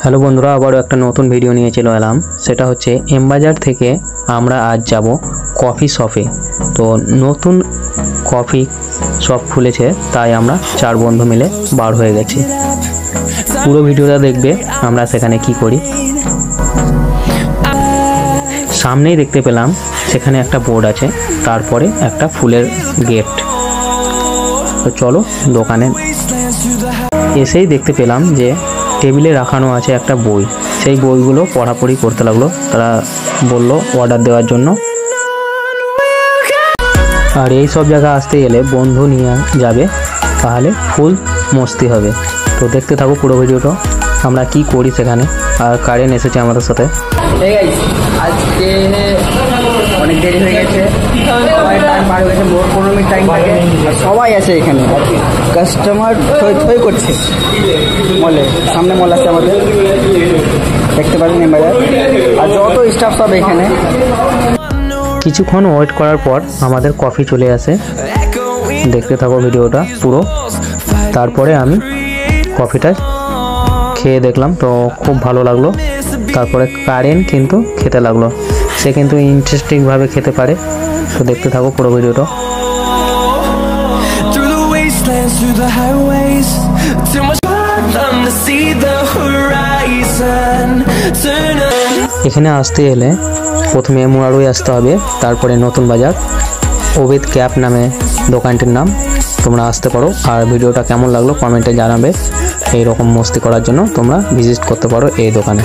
Hello বন্ধুরা, আবারও একটা নতুন ভিডিও নিয়ে চলে এলাম। সেটা হচ্ছে এম বাজার থেকে আমরা আজ যাব কফি শপে। তো নতুন কফি শপ খুলেছে, তাই আমরা 4 বন্ধু মিলে বার হয়ে গেছি। পুরো ভিডিওটা দেখবে আমরা সেখানে কি করি। সামনেই দেখতে পেলাম সেখানে একটা বোর্ড আছে, তারপরে একটা ফুলের গেট। তো চলো দোকানে এসেই দেখতে পেলাম যে টেবিলে রাখানো আছে একটা বই। সেই বইগুলো পড়াপড়ি করতে লাগলো। তারা বলল অর্ডার দেওয়ার জন্য। আর এই সব জায়গা আসতে গেলে বন্ধু নিয়ে যাবে, তাহলে ফুল মস্তি হবে। তো দেখতে থাকো পুরো ভিডিওটা, আমরা কি করি সেখানে। আর কারেন্ট এসেছে আমাদের সাথে। আজকে অনেক দেরি হয়ে গেছে, টাইম পার হয়ে গেছে, 15 মিনিট টাইম থাকে। সবাই আছে এখানে, কাস্টমার থই করছে। মলে সামনে মল আছে আমাদের, দেখতে পাবেন এম বাজার। আর যত স্টাফ সব এখানে। কিছুক্ষণ ওয়েট করার পর আমাদের কফি চলে আসে। দেখতে থাকো ভিডিওটা পুরো। তারপরে আমি কফিটা খেয়ে দেখলাম, তো খুব ভালো লাগলো। তারপরে কারেন্ট কিন্তু খেতে লাগলো। সে কিন্তু ইন্টারেস্টিংভাবে খেতে পারে। তো দেখতে থাকো পুরো ভিডিওটা। এখানে আসতে এলে প্রথমে মুরারই আসতে হবে, তারপরে নতুন বাজার। অবিদ ক্যাপ নামে দোকানটির নাম। তোমরা আসতে পারো। আর ভিডিওটা কেমন লাগলো কমেন্টে জানাবে। এইরকম মস্তি করার জন্য তোমরা ভিজিট করতে পারো এই দোকানে।